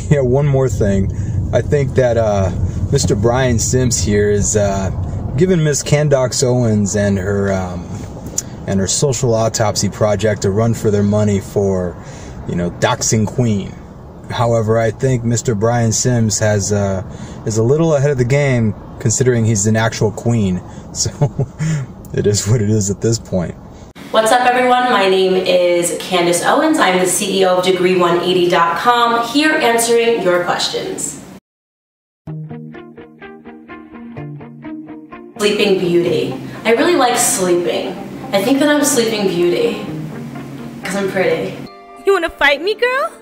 Yeah, one more thing. I think that Mr. Brian Sims here is giving Miss Candace Owens and her social autopsy project a run for their money for, doxing Queen. However, I think Mr. Brian Sims is a little ahead of the game, considering he's an actual queen. So it is what it is at this point. What's up, everyone? My name is Candace Owens. I'm the CEO of Degree180.com, here answering your questions. Sleeping Beauty. I really like sleeping. I think that I'm Sleeping Beauty because I'm pretty. You wanna fight me, girl?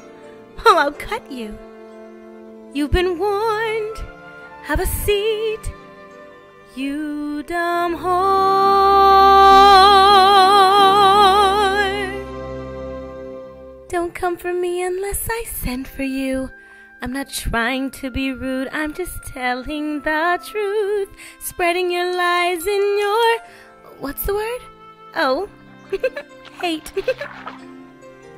Oh, I'll cut you. You've been warned. Have a seat. You dumb whore. Don't come for me unless I send for you. I'm not trying to be rude, I'm just telling the truth. Spreading your lies in your... what's the word? Oh, hate.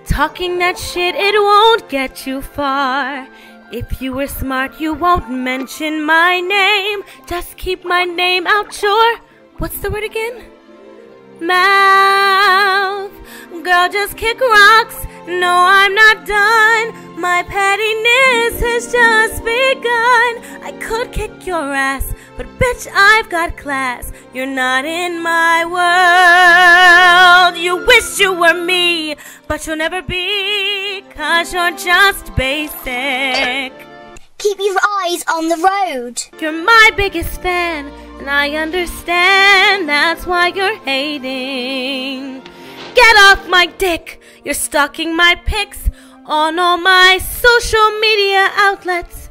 Talking that shit, it won't get you far. If you were smart, you won't mention my name. Just keep my name out your... what's the word again? Mouth. Girl, just kick rocks. No, I'm not done. My pettiness has just begun. I could kick your ass, but bitch, I've got class. You're not in my world. You wish you were me, but you'll never be, 'cause you're just basic. Keep your eyes on the road. You're my biggest fan, and I understand that's why you're hating. Get off my dick. You're stalking my pics on all my social media outlets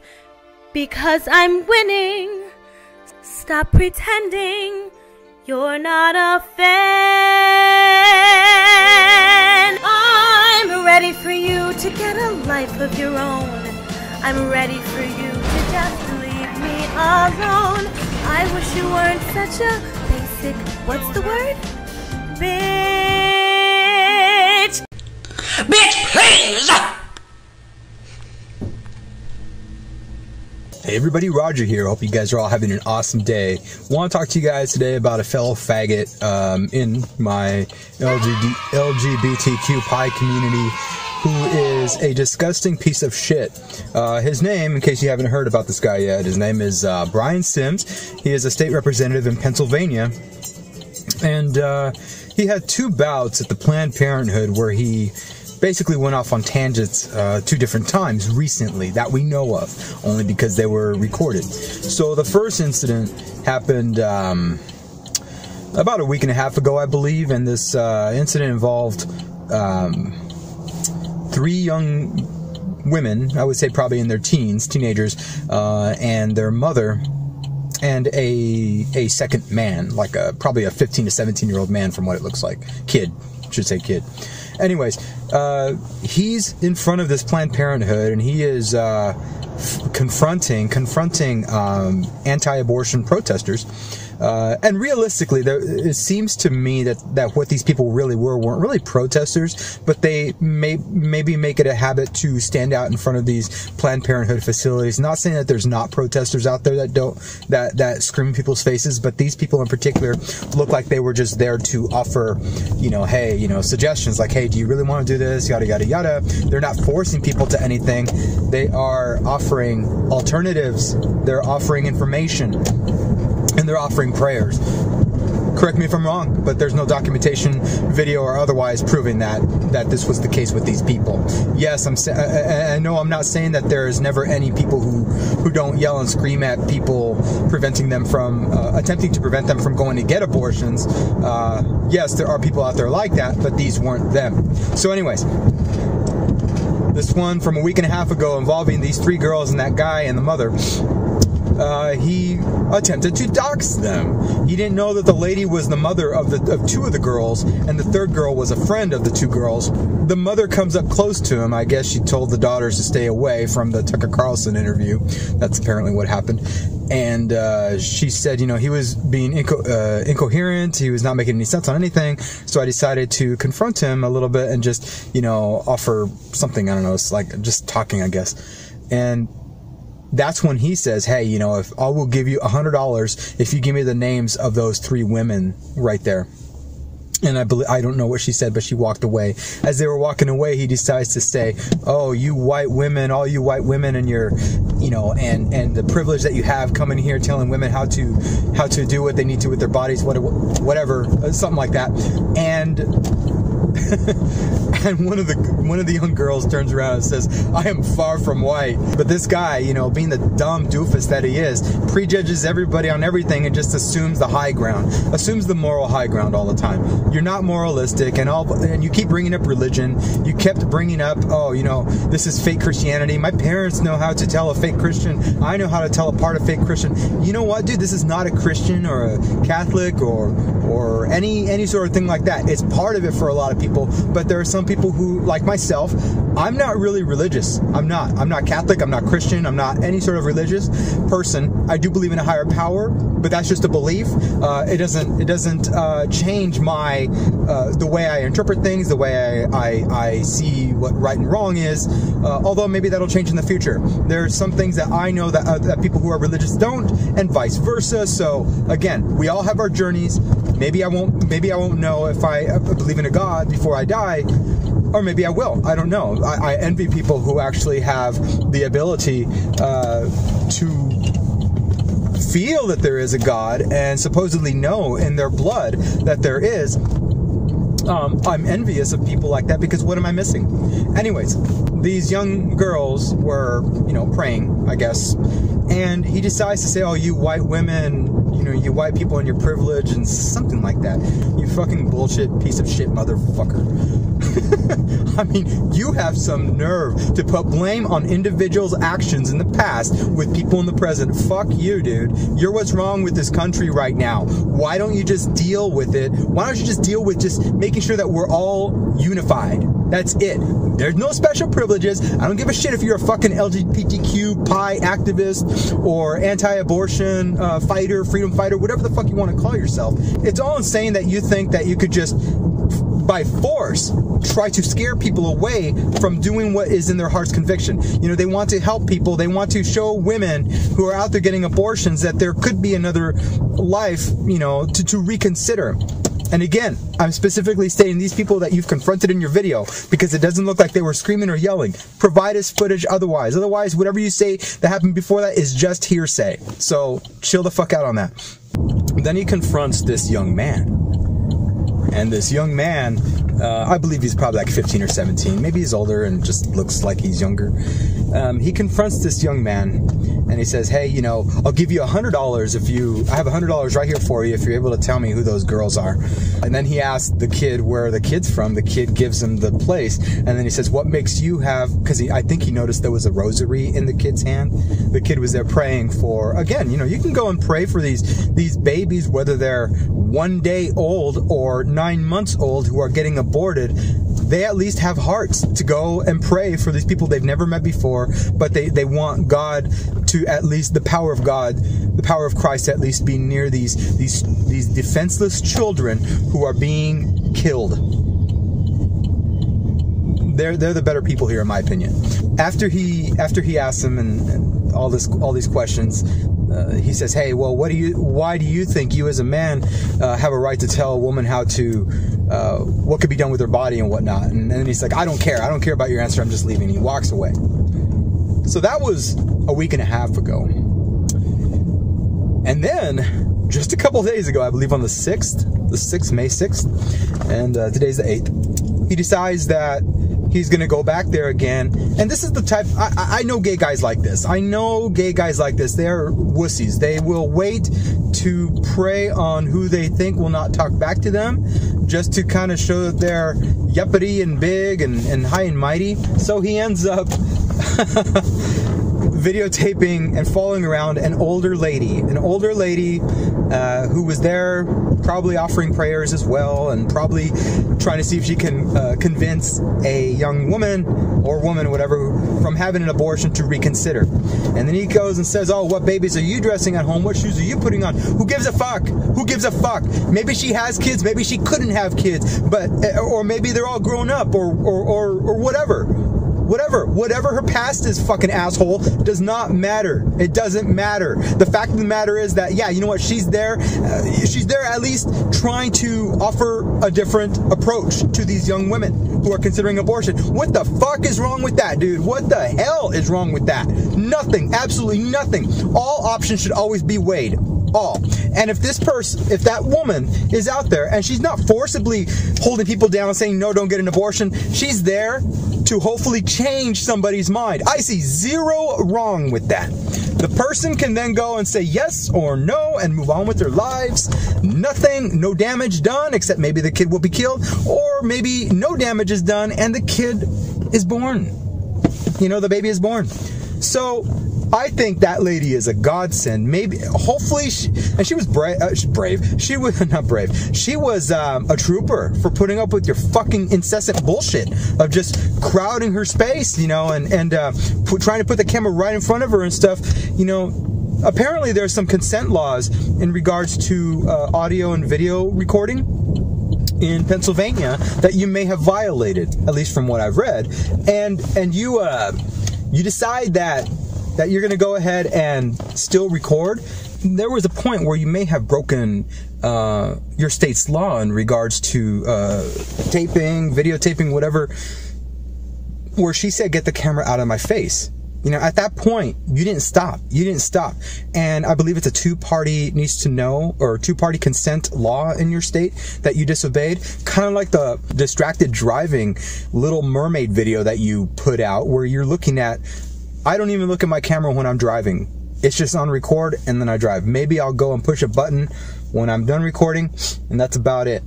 because I'm winning. Stop pretending you're not a fan. I'm ready for you to get a life of your own. I'm ready for you to just leave me alone. I wish you weren't such a basic, what's the word? Bitch. Bitch, please! Hey everybody, Roger here. Hope you guys are all having an awesome day. Want to talk to you guys today about a fellow faggot in my LGBTQπ community who is a disgusting piece of shit. His name, in case you haven't heard about this guy yet, his name is Brian Sims. He is a state representative in Pennsylvania, and he had 2 bouts at the Planned Parenthood where he basically went off on tangents 2 different times recently that we know of, only because they were recorded. So the first incident happened about a week and a half ago, I believe, and this incident involved 3 young women, I would say probably in their teenagers, and their mother, and a second man, like probably a 15 to 17-year-old man from what it looks like. Kid. Anyways, he's in front of this Planned Parenthood, and he is confronting anti-abortion protesters. And realistically, it seems to me that what these people really weren't really protesters, but they maybe make it a habit to stand out in front of these Planned Parenthood facilities. Not saying that there's not protesters out there that scream in people's faces, but these people in particular look like they were just there to offer, hey, suggestions like, hey, do you really want to do this? Yada yada yada. They're not forcing people to anything. They are offering alternatives. They're offering information. And they're offering prayers. Correct me if I'm wrong, but there's no documentation, video or otherwise, proving that this was the case with these people. Yes, I know I'm not saying that there's never any people who don't yell and scream at people, preventing them from attempting to prevent them from going to get abortions. Yes, there are people out there like that, but these weren't them. So, anyways. This one from a week and a half ago involving these 3 girls and that guy and the mother. He attempted to dox them. He didn't know that the lady was the mother of 2 of the girls, and the 3rd girl was a friend of the 2 girls. The mother comes up close to him. I guess she told the daughters to stay away from the Tucker Carlson interview. That's apparently what happened. And she said, he was being incoherent. He was not making any sense on anything. So I decided to confront him a little bit and just, offer something. I don't know. It's like just talking, I guess. And that's when he says, hey, you know, if I will give you $100 if you give me the names of those 3 women right there. And I don't know what she said, but she walked away. As they were walking away, he decides to say, oh, you white women, all you white women and your, you know, and the privilege that you have coming here telling women how to do what they need to with their bodies, whatever, something like that. And and one of the young girls turns around and says, I am far from white. But this guy, you know, being the dumb doofus that he is, prejudges everybody on everything and just assumes the high ground, assumes the moral high ground all the time. You're not moralistic, and you keep bringing up religion. You kept bringing up, oh, you know, this is fake Christianity. My parents know how to tell a fake Christian. I know how to tell apart a fake Christian. You know what, dude? This is not a Christian or a Catholic or any sort of thing like that. It's part of it for a lot of people, but there are some people who, like myself, I'm not really religious. I'm not Catholic. I'm not Christian. I'm not any sort of religious person. I do believe in a higher power, but that's just a belief. It doesn't change my the way I interpret things, the way I see what right and wrong is. Although maybe that'll change in the future. There's some things that I know that people who are religious don't, and vice versa. So again, we all have our journeys. Maybe I won't know if I believe in a God before I die, or maybe I will. I don't know. I envy people who actually have the ability to feel that there is a God and supposedly know in their blood that there is. I'm envious of people like that, because what am I missing? Anyways, these young girls were, you know, praying, I guess, and he decides to say, oh, you white women, you know, you white people and your privilege and something like that. You fucking bullshit piece of shit motherfucker. I mean, you have some nerve to put blame on individuals' actions in the past with people in the present. Fuck you, dude. You're what's wrong with this country right now. Why don't you just deal with it? Why don't you just deal with just making sure that we're all unified? That's it. There's no special privileges. I don't give a shit if you're a fucking LGBTQπ activist or anti-abortion fighter, freedom fighter, whatever the fuck you want to call yourself. It's all insane that you think that you could just, by force, try to scare people away from doing what is in their heart's conviction. You know, they want to help people. They want to show women who are out there getting abortions that there could be another life, you know, to reconsider. And again, I'm specifically stating these people that you've confronted in your video, because it doesn't look like they were screaming or yelling. Provide us footage otherwise. Otherwise, whatever you say that happened before that is just hearsay. So chill the fuck out on that. Then he confronts this young man. And this young man, I believe he's probably like 15 or 17. Maybe he's older and just looks like he's younger. He confronts this young man and he says, hey, you know, I'll give you $100 if you, I have $100 right here for you if you're able to tell me who those girls are. And then he asks the kid where the kid's from. The kid gives him the place. And then he says, what makes you have, because I think he noticed there was a rosary in the kid's hand. The kid was there praying for, again, you know, you can go and pray for these babies, whether they're 1 day old or 9 months old, who are getting aborted. They at least have hearts to go and pray for these people they've never met before, but they want God to, at least the power of God, the power of Christ, at least be near these defenseless children who are being killed. They're the better people here, in my opinion. After he asks him and all these questions, he says, hey, well, why do you think you as a man have a right to tell a woman how to what could be done with her body and whatnot? And then he's like, I don't care about your answer, I'm just leaving. He walks away. So that was a week and a half ago. And then just a couple days ago, I believe on the 6th, May 6th, and today's the 8th, he decides that he's gonna go back there again. And this is the type, I know gay guys like this. I know gay guys like this. They're wussies. They will wait to prey on who they think will not talk back to them, just to kind of show that they're yuppity and big and high and mighty. So he ends up videotaping and following around an older lady who was there probably offering prayers as well, and probably trying to see if she can convince a young woman or woman, whatever, from having an abortion to reconsider. And then he goes and says, oh, what babies are you dressing at home? What shoes are you putting on? Who gives a fuck? Who gives a fuck? Maybe she has kids, maybe she couldn't have kids, but or maybe they're all grown up or whatever. Whatever her past is, fucking asshole, does not matter. It doesn't matter. The fact of the matter is that, yeah, you know what, she's there at least trying to offer a different approach to these young women who are considering abortion. What the fuck is wrong with that, dude? What the hell is wrong with that? Nothing, absolutely nothing. All options should always be weighed. All. And if that woman is out there and she's not forcibly holding people down saying, no, don't get an abortion, she's there to hopefully change somebody's mind. I see zero wrong with that. The person can then go and say yes or no and move on with their lives. Nothing, no damage done, except maybe the kid will be killed, or maybe no damage is done and the kid is born. You know, the baby is born. So I think that lady is a godsend. Maybe, hopefully, she was brave. She was not brave. She was a trooper for putting up with your fucking incessant bullshit of just crowding her space, you know, and trying to put the camera right in front of her and stuff. You know, apparently there's some consent laws in regards to audio and video recording in Pennsylvania that you may have violated, at least from what I've read, and you decide that you're going to go ahead and still record. There was a point where you may have broken your state's law in regards to taping, videotaping, whatever, where she said, get the camera out of my face. You know, at that point, you didn't stop. You didn't stop. And I believe it's a two-party needs to know, or two-party consent law in your state that you disobeyed. Kind of like the distracted driving Little Mermaid video that you put out, where you're looking at, I don't even look at my camera when I'm driving. It's just on record and then I drive. Maybe I'll go and push a button when I'm done recording, and that's about it.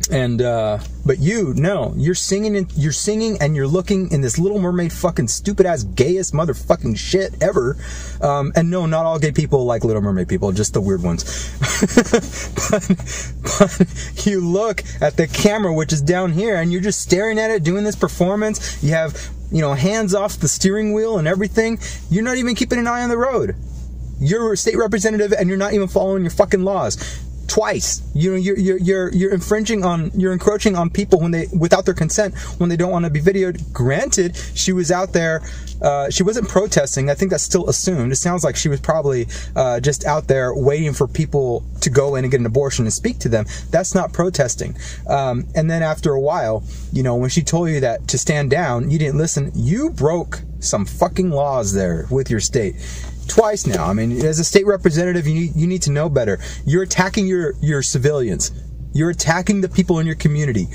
And but you're singing and you're looking in this Little Mermaid fucking stupid ass gayest motherfucking shit ever. And no, not all gay people like Little Mermaid people, just the weird ones. but you look at the camera, which is down here, and you're just staring at it, doing this performance. You have, you know, hands off the steering wheel and everything. You're not even keeping an eye on the road. You're a state representative and you're not even following your fucking laws. Twice, you know, you're encroaching on people when they, without their consent, when they don't want to be videoed. Granted, she was out there, she wasn't protesting. I think that's still assumed. It sounds like she was probably just out there waiting for people to go in and get an abortion and speak to them. That's not protesting. And then after a while, you know, when she told you that to stand down, you didn't listen. You broke some fucking laws there with your state. Twice now. I mean, as a state representative, you need to know better. You're attacking your civilians. You're attacking the people in your community.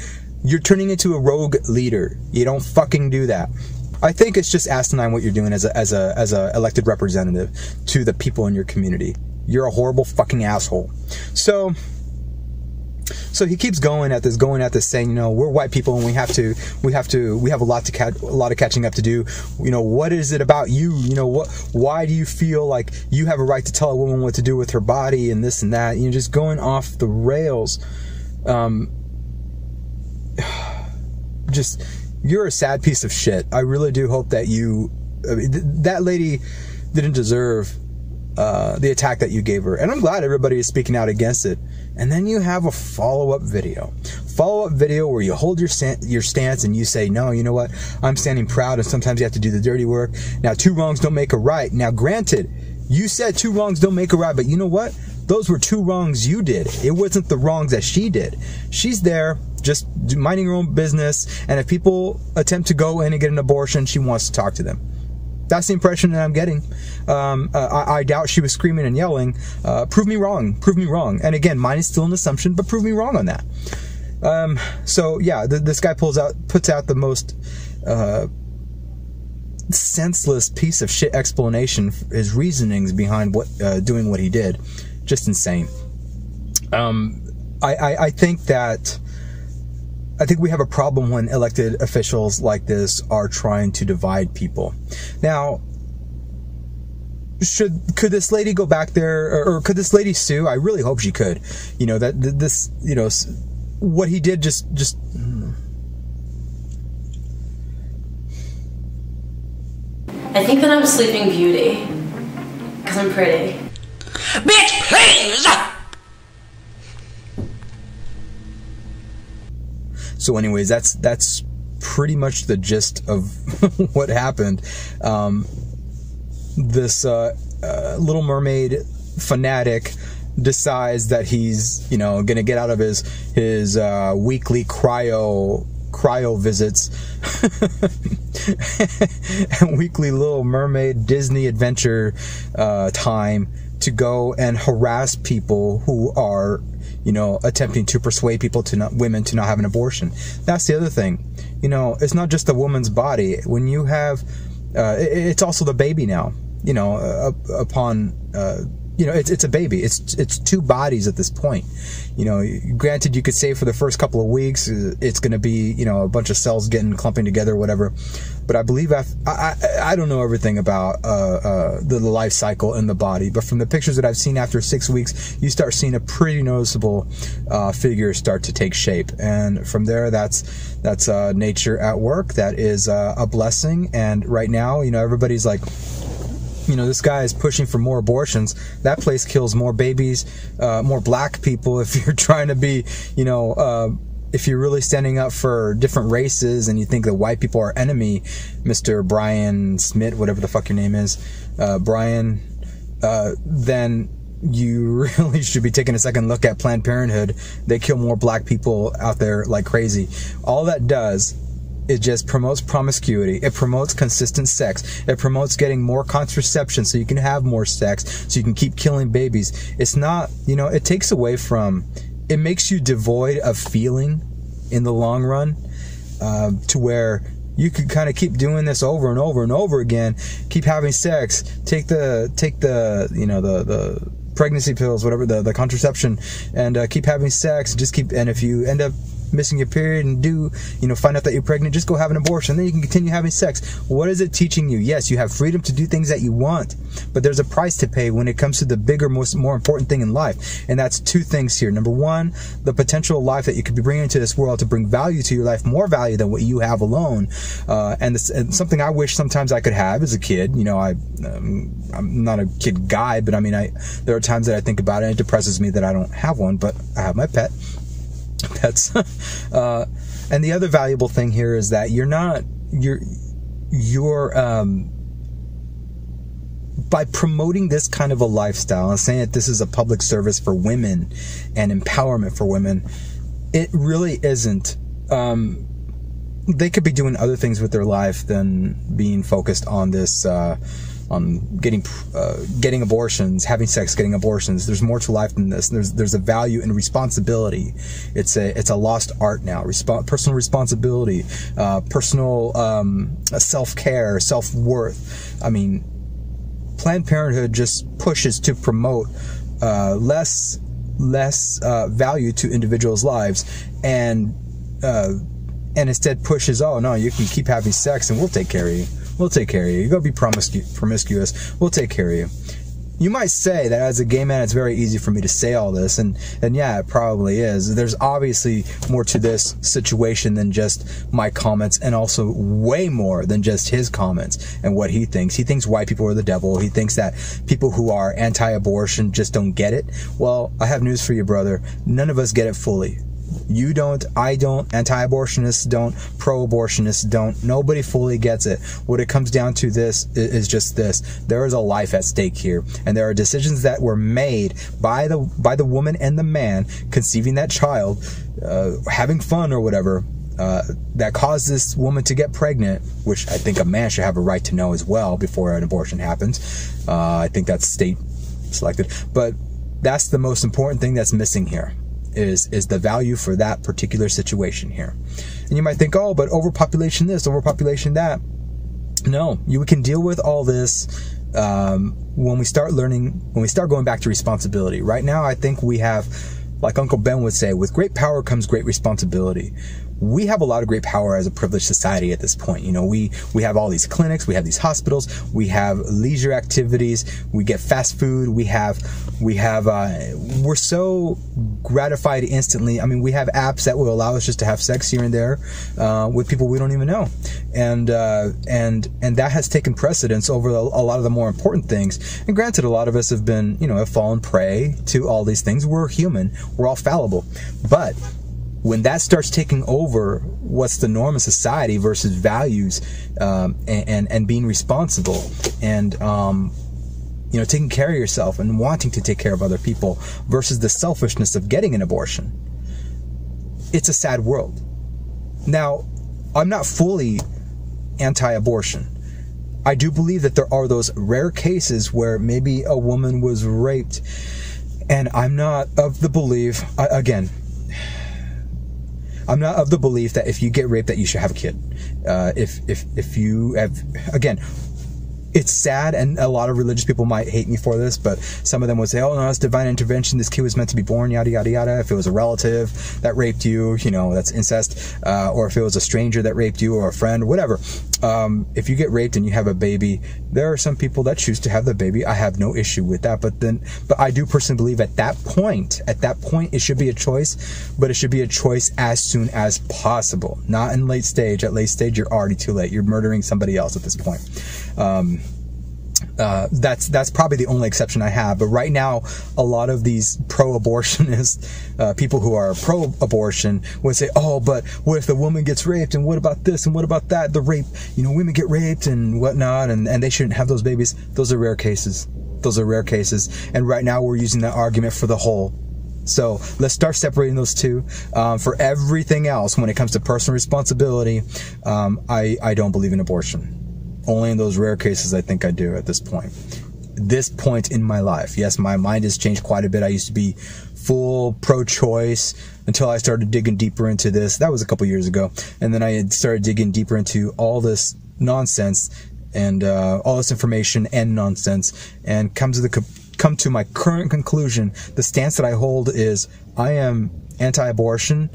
You're turning into a rogue leader. You don't fucking do that. I think it's just asinine what you're doing as a elected representative to the people in your community. You're a horrible fucking asshole. So he keeps going at this, saying, you know, we're white people and we have a lot of catching up to do. You know, what is it about you? You know, why do you feel like you have a right to tell a woman what to do with her body and this and that? You know, just going off the rails. Just, you're a sad piece of shit. I really do hope that that lady didn't deserve the attack that you gave her. And I'm glad everybody is speaking out against it. And then you have a follow-up video where you hold your stance and you say, no, you know what? I'm standing proud, and sometimes you have to do the dirty work. Now, 2 wrongs don't make a right. Now, granted, you said 2 wrongs don't make a right, but you know what? Those were 2 wrongs you did. It wasn't the wrongs that she did. She's there just minding her own business, and if people attempt to go in and get an abortion, she wants to talk to them. That's the impression that I'm getting. I doubt she was screaming and yelling, prove me wrong, prove me wrong. And again, mine is still an assumption, but prove me wrong on that. So yeah, this guy puts out the most senseless piece of shit explanation, his reasonings behind doing what he did. Just insane. I think we have a problem when elected officials like this are trying to divide people. Now, could this lady go back there, or could this lady sue? I really hope she could. You know, this, you know, what he did just. I think that I'm Sleeping Beauty because I'm pretty. Bitch, please! So anyways, that's pretty much the gist of what happened. This Little Mermaid fanatic decides that he's, you know, gonna get out of his weekly cryo visits and weekly Little Mermaid Disney adventure time to go and harass people who are, you know, attempting to persuade women to not have an abortion. That's the other thing. You know, it's not just the woman's body. When you have, it's also the baby now. You know, you know, it's a baby. It's two bodies at this point. You know, granted, you could say for the first couple of weeks, it's going to be, you know, a bunch of cells clumping together or whatever. But I believe I don't know everything about the life cycle in the body. But from the pictures that I've seen after 6 weeks, you start seeing a pretty noticeable figure start to take shape. And from there, that's nature at work. That is a blessing. And right now, you know, everybody's like, you know, this guy is pushing for more abortions. That place kills more babies, more black people. If you're trying to be, you know, if you're really standing up for different races and you think that white people are enemy, Mr. Brian Smith, whatever the fuck your name is, Brian, then you really should be taking a second look at Planned Parenthood. They kill more black people out there like crazy. All that does, it just promotes promiscuity. It promotes consistent sex. It promotes getting more contraception so you can have more sex, so you can keep killing babies. It's not, you know, it takes away from, it makes you devoid of feeling in the long run, to where you could kind of keep doing this over and over and over again, keep having sex, take the you know, the pregnancy pills, whatever, the contraception, and keep having sex, and if you end up missing your period and find out that you're pregnant, just go have an abortion. Then you can continue having sex. What is it teaching you? Yes, you have freedom to do things that you want, but there's a price to pay when it comes to the bigger, more important thing in life. And that's two things here. Number one, the potential life that you could be bringing into this world to bring value to your life, more value than what you have alone. And something I wish sometimes I could have as a kid. You know, I'm not a kid guy, but I mean, there are times that I think about it and it depresses me that I don't have one, but I have my pets. And the other valuable thing here is that by promoting this kind of a lifestyle and saying that this is a public service for women and empowerment for women, it really isn't. They could be doing other things with their life than being focused on this, on getting abortions, having sex, getting abortions. There's more to life than this. There's a value in responsibility. It's a lost art now. Personal responsibility, personal self-care, self-worth. I mean, Planned Parenthood just pushes to promote less value to individuals' lives, and instead pushes, oh no, you can keep having sex and we'll take care of you. We'll take care of you. You go be promiscuous. We'll take care of you. You might say that as a gay man, it's very easy for me to say all this, and yeah, it probably is. There's obviously more to this situation than just my comments, and also way more than just his comments and what he thinks. He thinks white people are the devil. He thinks that people who are anti-abortion just don't get it. Well, I have news for you, brother. None of us get it fully. You don't, I don't, anti-abortionists don't, pro-abortionists don't. Nobody fully gets it. What it comes down to this is just this. There is a life at stake here, and there are decisions that were made by the woman and the man conceiving that child, having fun or whatever, that caused this woman to get pregnant, which I think a man should have a right to know as well before an abortion happens. I think that's state selected. But that's the most important thing that's missing here. Is the value for that particular situation here. And you might think, oh, but overpopulation this, overpopulation that. No, we can deal with all this when we start going back to responsibility. Right now, I think we have, like Uncle Ben would say, with great power comes great responsibility. We have a lot of great power as a privileged society at this point. You know, we have all these clinics, we have these hospitals, we have leisure activities, we get fast food, we're so gratified instantly. I mean, we have apps that will allow us just to have sex here and there with people we don't even know, and that has taken precedence over a lot of the more important things. And granted, a lot of us have fallen prey to all these things. We're human, we're all fallible, but when that starts taking over what's the norm in society versus values, and being responsible, and you know, taking care of yourself and wanting to take care of other people versus the selfishness of getting an abortion. It's a sad world. Now, I'm not fully anti-abortion. I do believe that there are those rare cases where maybe a woman was raped, and I'm not of the belief, again, I'm not of the belief that if you get raped that you should have a kid. If you have, again, it's sad, and a lot of religious people might hate me for this, but some of them would say, oh no, it's divine intervention, this kid was meant to be born, yada yada yada. If it was a relative that raped you, you know, that's incest, or if it was a stranger that raped you, or a friend, whatever. If you get raped and you have a baby, there are some people that choose to have the baby. I have no issue with that, but I do personally believe at that point it should be a choice, but it should be a choice as soon as possible, not in late stage. At late stage, you're already too late. You're murdering somebody else at this point. That's probably the only exception I have. But right now, a lot of these pro-abortionist people who are pro-abortion would say, oh, but what if the woman gets raped, and what about this, and what about that? The rape, you know, women get raped and whatnot, and they shouldn't have those babies. Those are rare cases. Those are rare cases. And right now we're using that argument for the whole. So let's start separating those two. For everything else, when it comes to personal responsibility, I don't believe in abortion. Only in those rare cases I think I do at this point. This point in my life. Yes, my mind has changed quite a bit. I used to be full pro-choice until I started digging deeper into this. That was a couple years ago. And then I had started digging deeper into all this nonsense and all this information and nonsense, and come to my current conclusion. The stance that I hold is I am anti-abortion,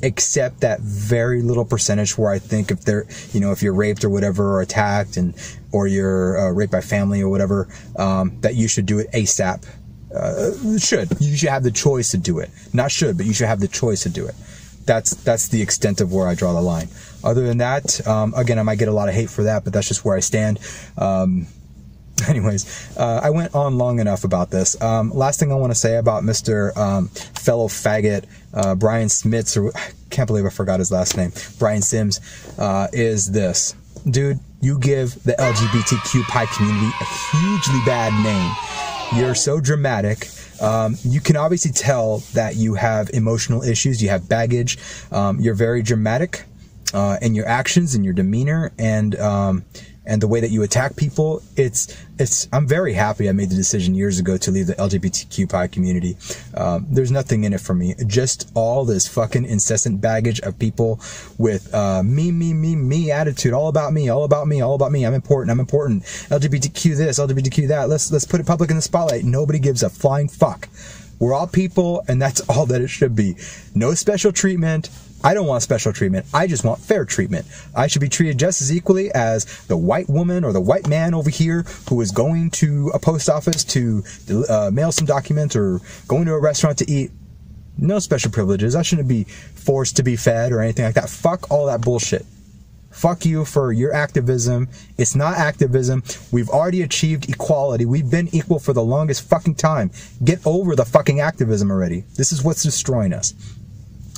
except that very little percentage where I think if you're raped or whatever, or attacked, or you're raped by family or whatever, that you should do it ASAP. You should have the choice to do it. Not should, but you should have the choice to do it. That's the extent of where I draw the line. Other than that, again, I might get a lot of hate for that, but that's just where I stand. Anyways, I went on long enough about this. Last thing I want to say about Mr. Fellow faggot Brian Smits, or I can't believe I forgot his last name, Brian Sims, is this. Dude, you give the LGBTQπ community a hugely bad name. You're so dramatic. You can obviously tell that you have emotional issues, you have baggage. You're very dramatic in your actions and your demeanor, and the way that you attack people. I'm very happy I made the decision years ago to leave the LGBTQπ community. There's nothing in it for me. Just all this fucking incessant baggage of people with me attitude. All about me. I'm important. LGBTQ this, LGBTQ that. Let's put it public in the spotlight. Nobody gives a flying fuck. We're all people, and that's all that it should be. No special treatment. I don't want special treatment. I just want fair treatment. I should be treated just as equally as the white woman or the white man over here who is going to a post office to mail some documents, or going to a restaurant to eat. No special privileges. I shouldn't be forced to be fed or anything like that. Fuck all that bullshit. Fuck you for your activism. It's not activism. We've already achieved equality. We've been equal for the longest fucking time. Get over the fucking activism already. This is what's destroying us.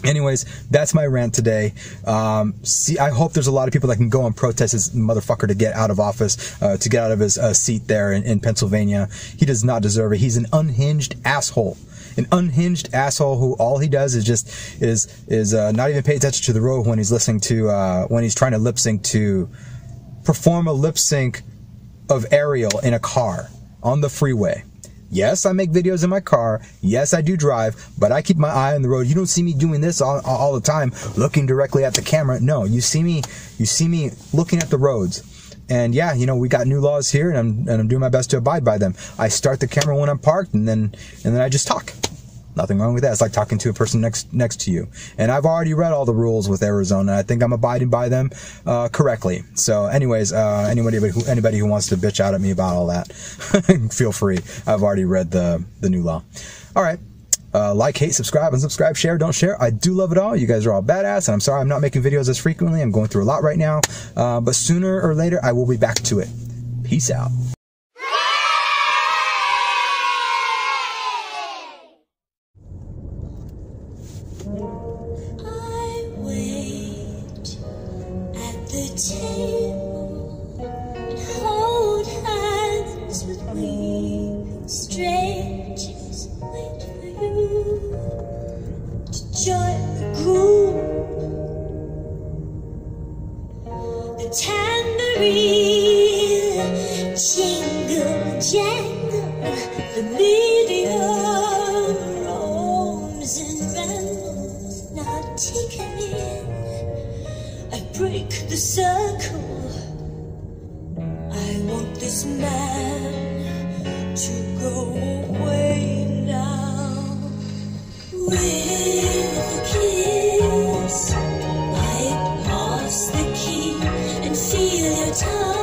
Anyways, that's my rant today. I hope there's a lot of people that can go and protest this motherfucker to get out of office, to get out of his seat there in Pennsylvania. He does not deserve it. He's an unhinged asshole. An unhinged asshole who all he does is not even pay attention to the road when he's listening to when he's trying to perform a lip sync of Ariel in a car on the freeway. Yes, I make videos in my car. Yes, I do drive, but I keep my eye on the road. You don't see me doing this all the time, looking directly at the camera. No, you see me looking at the roads. And yeah, we got new laws here, and I'm doing my best to abide by them. I start the camera when I'm parked, and then I just talk. Nothing wrong with that. It's like talking to a person next to you. And I've already read all the rules with Arizona. I think I'm abiding by them correctly. So anyways, anybody who wants to bitch out at me about all that, feel free. I've already read the new law. All right. Like, hate, subscribe, unsubscribe, share, don't share. I do love it all. You guys are all badass, and I'm sorry I'm not making videos as frequently. I'm going through a lot right now. But sooner or later, I will be back to it. Peace out. I wait Jingle jangle, the media roams and rambles, not taken in. I break the circle. I want this man to go away now. With a kiss, I pass the key and feel your tongue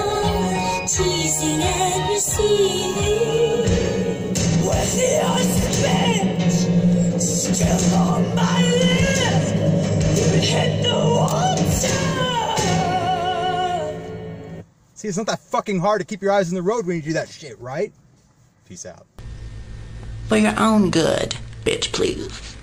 teasing and receiving. With your spit still on my lip, you hit the water. See, it's not that fucking hard to keep your eyes on the road when you do that shit, right? Peace out. For your own good, bitch, please.